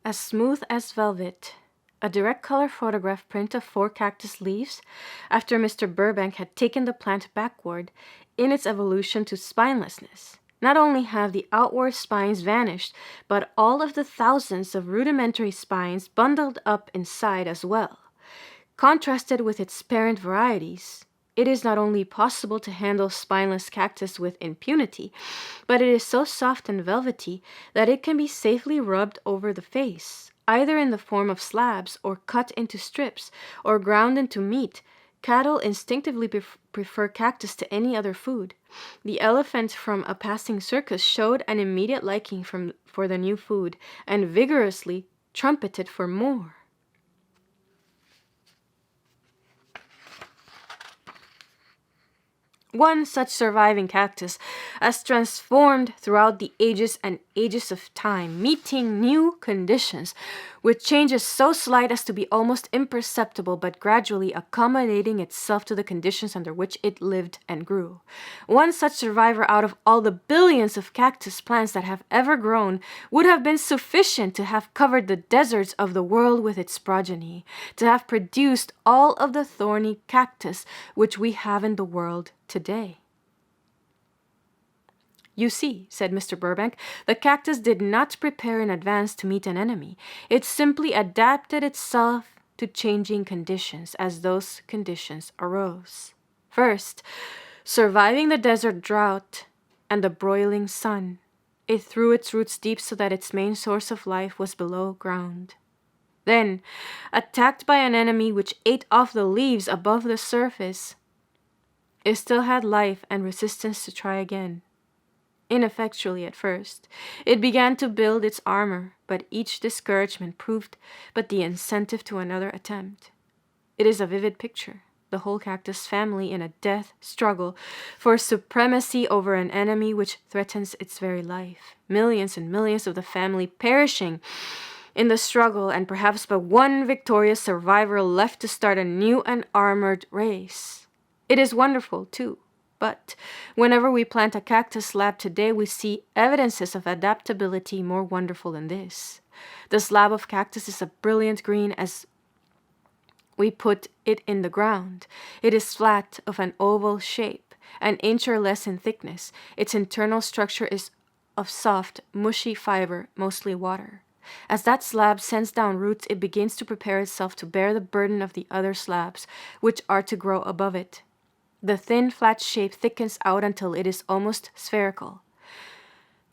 As smooth as velvet, a direct color photograph print of 4 cactus leaves after Mr. Burbank had taken the plant backward in its evolution to spinelessness. Not only have the outward spines vanished, but all of the thousands of rudimentary spines bundled up inside as well. Contrasted with its parent varieties, it is not only possible to handle spineless cactus with impunity, but it is so soft and velvety that it can be safely rubbed over the face, either in the form of slabs or cut into strips or ground into meat. Cattle instinctively prefer cactus to any other food. The elephant from a passing circus showed an immediate liking for the new food and vigorously trumpeted for more. One such surviving cactus has transformed throughout the ages and ages of time, meeting new conditions, with changes so slight as to be almost imperceptible, but gradually accommodating itself to the conditions under which it lived and grew. One such survivor out of all the billions of cactus plants that have ever grown would have been sufficient to have covered the deserts of the world with its progeny, to have produced all of the thorny cactus which we have in the world today. You see, said Mr. Burbank, the cactus did not prepare in advance to meet an enemy. It simply adapted itself to changing conditions as those conditions arose. First, surviving the desert drought and the broiling sun, it threw its roots deep so that its main source of life was below ground. Then, attacked by an enemy which ate off the leaves above the surface, it still had life and resistance to try again. Ineffectually at first, it began to build its armor, but each discouragement proved but the incentive to another attempt. It is a vivid picture, the whole cactus family in a death struggle for supremacy over an enemy which threatens its very life. Millions and millions of the family perishing in the struggle, and perhaps but one victorious survivor left to start a new and armored race. It is wonderful, too. But whenever we plant a cactus slab today, we see evidences of adaptability more wonderful than this. The slab of cactus is a brilliant green as we put it in the ground. It is flat, of an oval shape, an inch or less in thickness. Its internal structure is of soft, mushy fiber, mostly water. As that slab sends down roots, it begins to prepare itself to bear the burden of the other slabs, which are to grow above it. The thin, flat shape thickens out until it is almost spherical,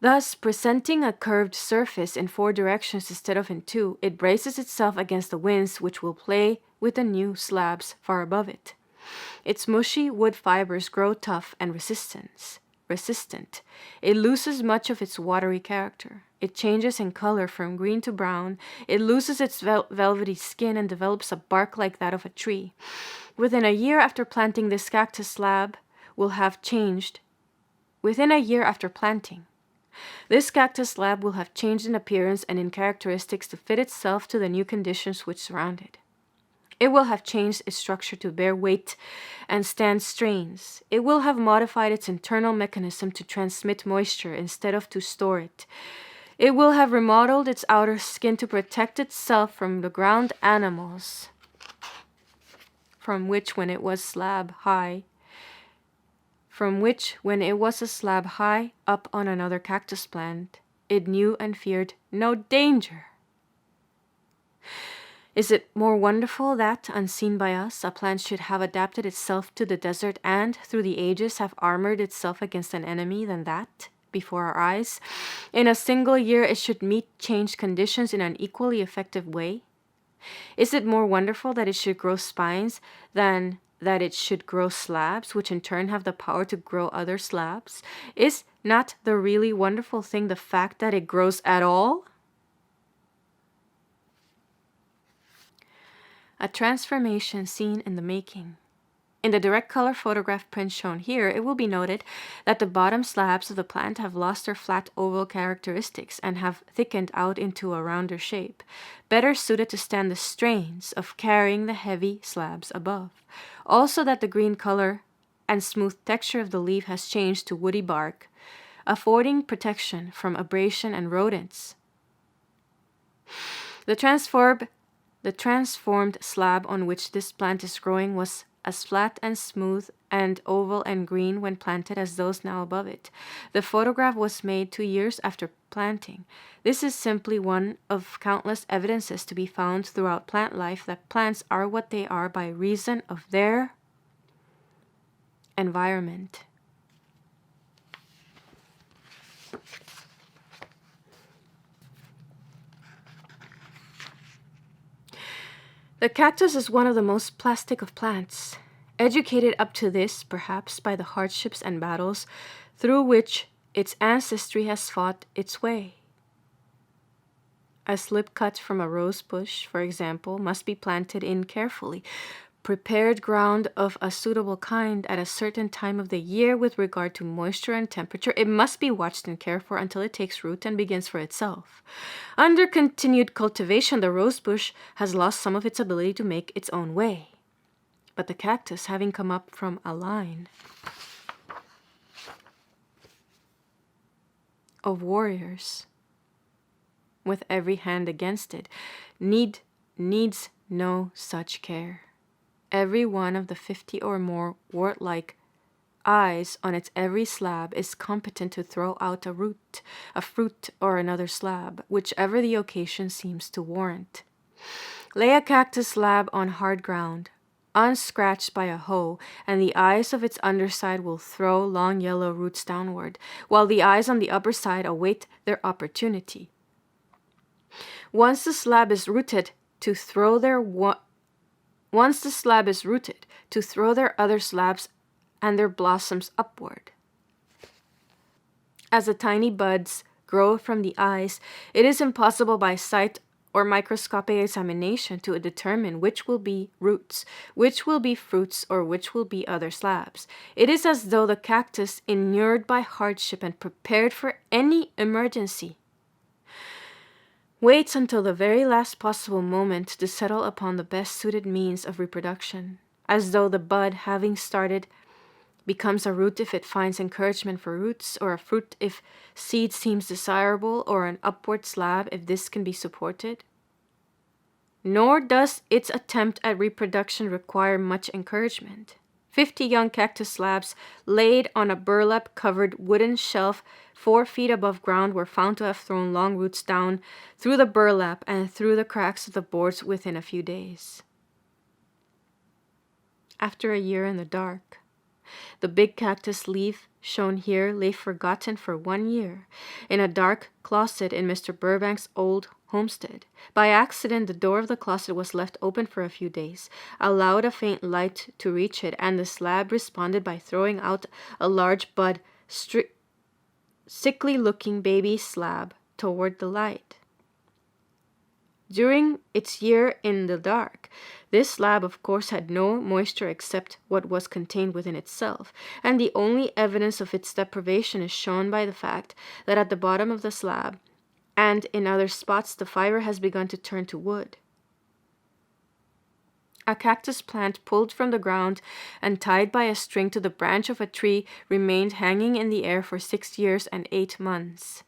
thus presenting a curved surface in 4 directions instead of in 2. It braces itself against the winds which will play with the new slabs far above it. Its mushy wood fibers grow tough and resistant. It loses much of its watery character. It changes in color from green to brown. It loses its velvety skin and develops a bark like that of a tree. Within a year after planting, this cactus slab will have changed. Within a year after planting, this cactus slab will have changed in appearance and in characteristics to fit itself to the new conditions which surround it. It will have changed its structure to bear weight and stand strains. It will have modified its internal mechanism to transmit moisture instead of to store it. It will have remodeled its outer skin to protect itself from the ground animals, from which when it was a slab high up on another cactus plant, it knew and feared no danger. Is it more wonderful that, unseen by us, a plant should have adapted itself to the desert and, through the ages, have armored itself against an enemy than that, before our eyes, in a single year it should meet changed conditions in an equally effective way? Is it more wonderful that it should grow spines than that it should grow slabs, which in turn have the power to grow other slabs? Is not the really wonderful thing the fact that it grows at all? A transformation seen in the making. In the direct color photograph print shown here, it will be noted that the bottom slabs of the plant have lost their flat oval characteristics and have thickened out into a rounder shape, better suited to stand the strains of carrying the heavy slabs above. Also that the green color and smooth texture of the leaf has changed to woody bark, affording protection from abrasion and rodents. The transformed slab on which this plant is growing was as flat and smooth and oval and green when planted as those now above it. The photograph was made 2 years after planting. This is simply one of countless evidences to be found throughout plant life that plants are what they are by reason of their environment. The cactus is one of the most plastic of plants, educated up to this, perhaps, by the hardships and battles through which its ancestry has fought its way. A slip cut from a rose bush, for example, must be planted in carefully prepared ground of a suitable kind at a certain time of the year with regard to moisture and temperature. It must be watched and cared for until it takes root and begins for itself. Under continued cultivation, the rose bush has lost some of its ability to make its own way. But the cactus, having come up from a line of warriors with every hand against it, needs no such care. Every one of the 50 or more wart-like eyes on its every slab is competent to throw out a root, a fruit, or another slab, whichever the occasion seems to warrant. Lay a cactus slab on hard ground, unscratched by a hoe, and the eyes of its underside will throw long yellow roots downward, while the eyes on the upper side await their opportunity. Once the slab is rooted, to throw their other slabs and their blossoms upward. As the tiny buds grow from the eyes, it is impossible by sight or microscopic examination to determine which will be roots, which will be fruits, or which will be other slabs. It is as though the cactus, inured by hardship and prepared for any emergency, waits until the very last possible moment to settle upon the best suited means of reproduction, as though the bud, having started, becomes a root if it finds encouragement for roots, or a fruit if seed seems desirable, or an upward slab if this can be supported. Nor does its attempt at reproduction require much encouragement. 50 young cactus slabs laid on a burlap-covered wooden shelf 4 feet above ground were found to have thrown long roots down through the burlap and through the cracks of the boards within a few days. After a year in the dark, the big cactus leaf shown here lay forgotten for 1 year in a dark closet in Mr. Burbank's old homestead. By accident, the door of the closet was left open for a few days, allowed a faint light to reach it, and the slab responded by throwing out a large bud, sickly-looking baby slab toward the light. During its year in the dark, this slab of course had no moisture except what was contained within itself, and the only evidence of its deprivation is shown by the fact that at the bottom of the slab and in other spots the fiber has begun to turn to wood. A cactus plant pulled from the ground and tied by a string to the branch of a tree remained hanging in the air for 6 years and 8 months.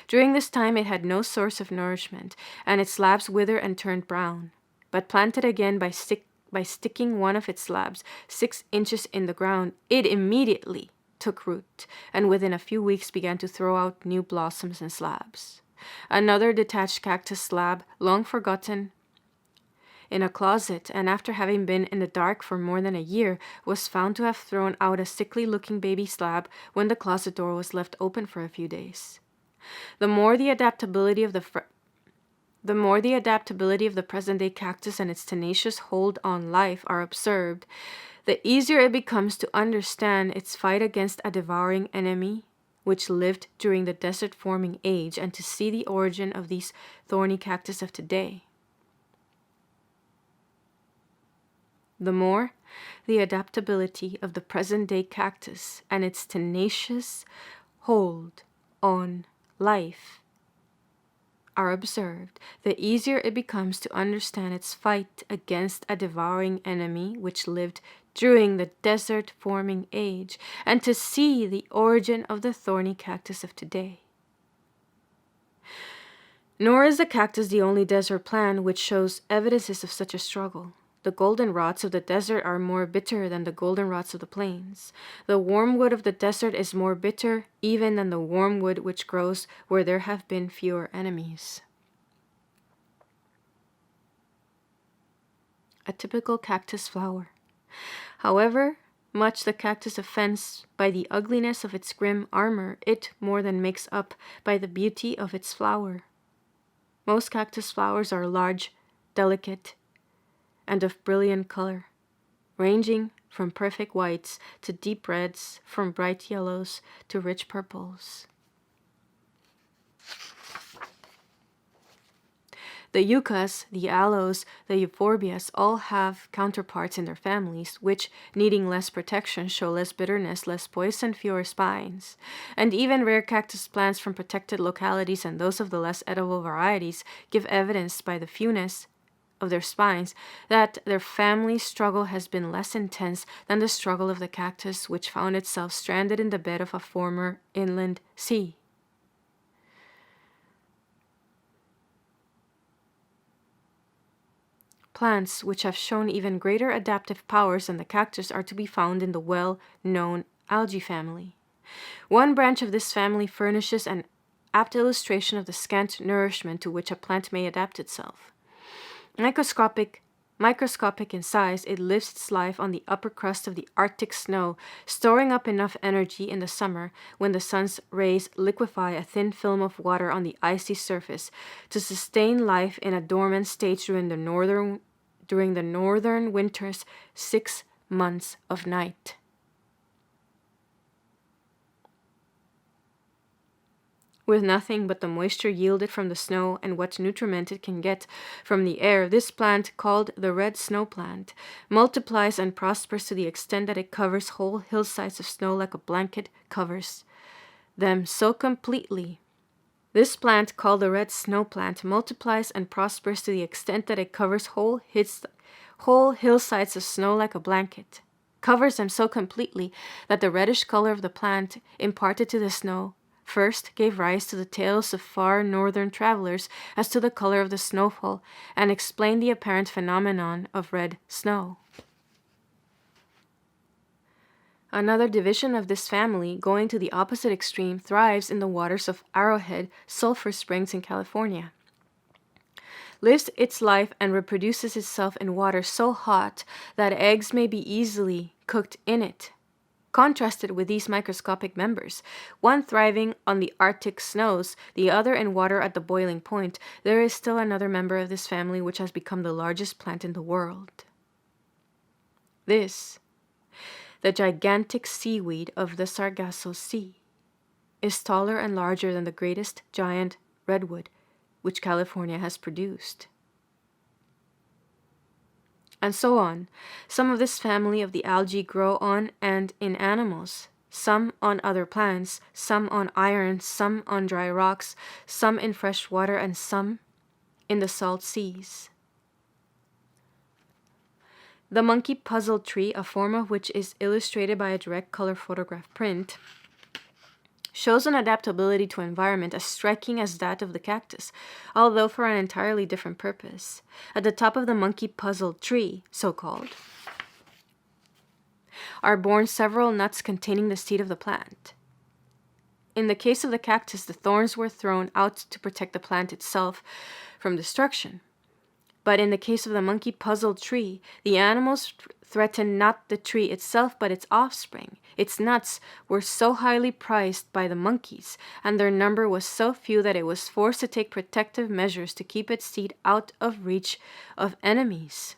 During this time it had no source of nourishment, and its slabs withered and turned brown. But planted again by sticking one of its slabs 6 inches in the ground, it immediately took root, and within a few weeks began to throw out new blossoms and slabs. Another detached cactus slab, long forgotten in a closet, and after having been in the dark for more than a year, was found to have thrown out a sickly-looking baby slab when the closet door was left open for a few days. The more the adaptability of the present-day cactus and its tenacious hold on life are observed, the easier it becomes to understand its fight against a devouring enemy which lived during the desert-forming age, and to see the origin of these thorny cactus of today. The more the adaptability of the present-day cactus and its tenacious hold on life are observed, the easier it becomes to understand its fight against a devouring enemy which lived during the desert-forming age, and to see the origin of the thorny cactus of today. Nor is the cactus the only desert plant which shows evidences of such a struggle. The goldenrods of the desert are more bitter than the goldenrods of the plains. The wormwood of the desert is more bitter even than the wormwood which grows where there have been fewer enemies. A typical cactus flower. However much the cactus offends by the ugliness of its grim armor, it more than makes up by the beauty of its flower. Most cactus flowers are large, delicate, and of brilliant color, ranging from perfect whites to deep reds, from bright yellows to rich purples. The yuccas, the aloes, the euphorbias all have counterparts in their families, which, needing less protection, show less bitterness, less poison, fewer spines. And even rare cactus plants from protected localities and those of the less edible varieties give evidence by the fewness of their spines that their family struggle has been less intense than the struggle of the cactus, which found itself stranded in the bed of a former inland sea. Plants which have shown even greater adaptive powers than the cactus are to be found in the well-known algae family. One branch of this family furnishes an apt illustration of the scant nourishment to which a plant may adapt itself. Microscopic in size, it lives its life on the upper crust of the Arctic snow, storing up enough energy in the summer, when the sun's rays liquefy a thin film of water on the icy surface, to sustain life in a dormant state during the northern winter's 6 months of night. With nothing but the moisture yielded from the snow and what nutriment it can get from the air, this plant, called the red snow plant, multiplies and prospers to the extent that it covers whole hillsides of snow like a blanket covers them so completely. This plant, called the red snow plant, multiplies and prospers to the extent that it covers whole hillsides of snow like a blanket, covers them so completely that the reddish color of the plant imparted to the snow first gave rise to the tales of far northern travelers as to the color of the snowfall, and explained the apparent phenomenon of red snow. Another division of this family, going to the opposite extreme, thrives in the waters of Arrowhead sulfur springs in California. Lives its life and reproduces itself in water so hot that eggs may be easily cooked in it. Contrasted with these microscopic members, one thriving on the Arctic snows, the other in water at the boiling point, there is still another member of this family which has become the largest plant in the world. This, the gigantic seaweed of the Sargasso Sea, is taller and larger than the greatest giant redwood which California has produced. And so on. Some of this family of the algae grow on and in animals, some on other plants, some on iron, some on dry rocks, some in fresh water, and some in the salt seas. The monkey puzzle tree, a form of which is illustrated by a direct color photograph print, shows an adaptability to environment as striking as that of the cactus, although for an entirely different purpose. At the top of the monkey puzzle tree, so-called, are borne several nuts containing the seed of the plant. In the case of the cactus, the thorns were thrown out to protect the plant itself from destruction. But in the case of the monkey puzzle tree, the animals threatened not the tree itself, but its offspring. Its nuts were so highly prized by the monkeys, and their number was so few that it was forced to take protective measures to keep its seed out of reach of enemies.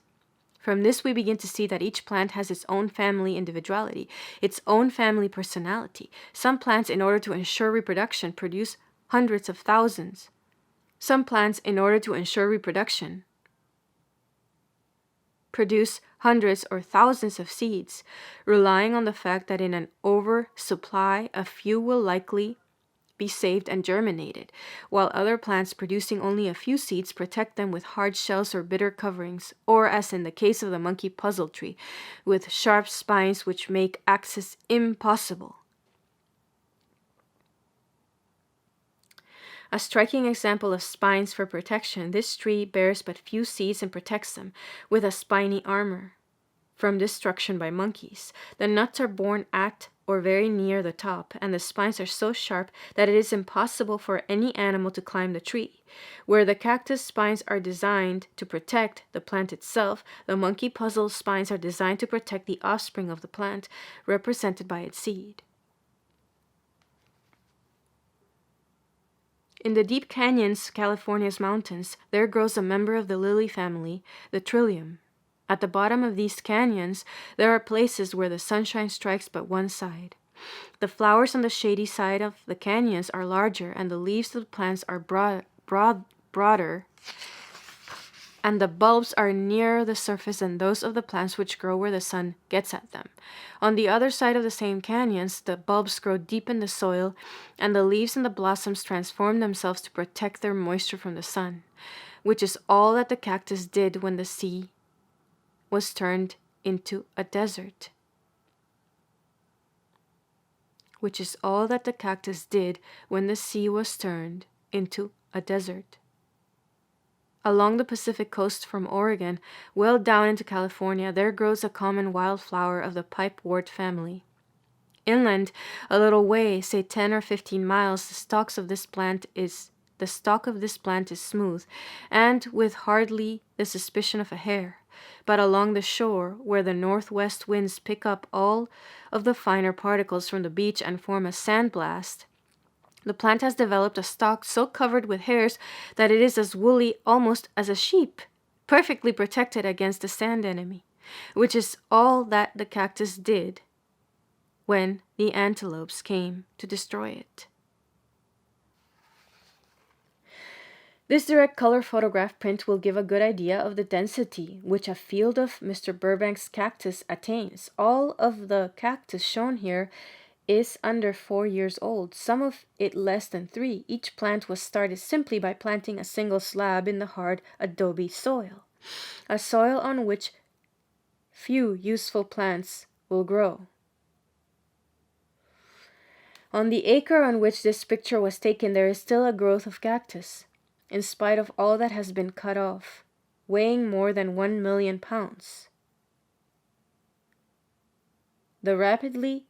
From this we begin to see that each plant has its own family individuality, its own family personality. Some plants, in order to ensure reproduction, produce hundreds of thousands. Some plants, in order to ensure reproduction, produce hundreds or thousands of seeds, relying on the fact that in an oversupply, a few will likely be saved and germinated, while other plants producing only a few seeds protect them with hard shells or bitter coverings, or, as in the case of the monkey puzzle tree, with sharp spines which make access impossible. A striking example of spines for protection, this tree bears but few seeds and protects them with a spiny armor from destruction by monkeys. The nuts are borne at or very near the top, and the spines are so sharp that it is impossible for any animal to climb the tree. Where the cactus spines are designed to protect the plant itself, the monkey puzzle spines are designed to protect the offspring of the plant, represented by its seed. In the deep canyons of California's mountains, there grows a member of the lily family, the trillium. At the bottom of these canyons, there are places where the sunshine strikes but one side. The flowers on the shady side of the canyons are larger, and the leaves of the plants are broader, and the bulbs are nearer the surface than those of the plants which grow where the sun gets at them. On the other side of the same canyons, the bulbs grow deep in the soil, and the leaves and the blossoms transform themselves to protect their moisture from the sun, which is all that the cactus did when the sea was turned into a desert. Which is all that the cactus did when the sea was turned into a desert. Along the Pacific coast from Oregon, well down into California, there grows a common wildflower of the pipewort family. Inland, a little way, say 10 or 15 miles, the stalk of this plant is smooth, and with hardly the suspicion of a hair. But along the shore, where the northwest winds pick up all of the finer particles from the beach and form a sandblast, the plant has developed a stalk so covered with hairs that it is as woolly almost as a sheep, perfectly protected against the sand enemy, which is all that the cactus did when the antelopes came to destroy it. This direct color photograph print will give a good idea of the density which a field of Mr. Burbank's cactus attains. All of the cactus shown here is under 4 years old, some of it less than 3. Each plant was started simply by planting a single slab in the hard adobe soil, a soil on which few useful plants will grow. On the acre on which this picture was taken, there is still a growth of cactus, in spite of all that has been cut off, weighing more than 1 million pounds. The rapidity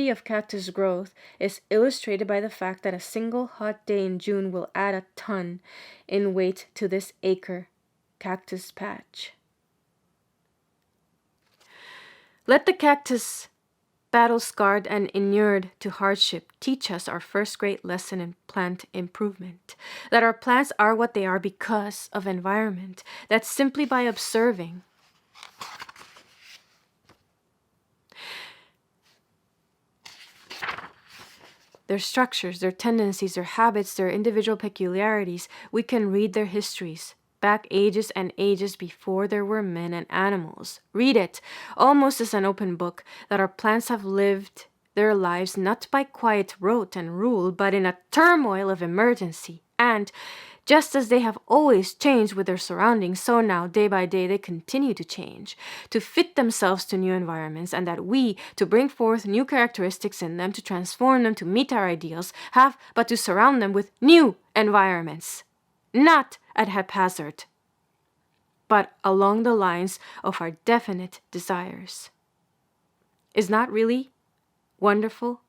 of cactus growth is illustrated by the fact that a single hot day in June will add a ton in weight to this acre cactus patch. Let the cactus, battle-scarred and inured to hardship, teach us our first great lesson in plant improvement, that our plants are what they are because of environment, that simply by observing their structures, their tendencies, their habits, their individual peculiarities, we can read their histories, back ages and ages before there were men and animals. Read it, almost as an open book, that our plants have lived their lives not by quiet rote and rule, but in a turmoil of emergency. And, just as they have always changed with their surroundings, so now, day by day, they continue to change, to fit themselves to new environments, and that we, to bring forth new characteristics in them, to transform them to meet our ideals, have but to surround them with new environments. Not at haphazard, but along the lines of our definite desires. Is not really wonderful?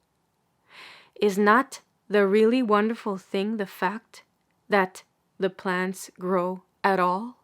Is not the really wonderful thing the fact that the plants grow at all?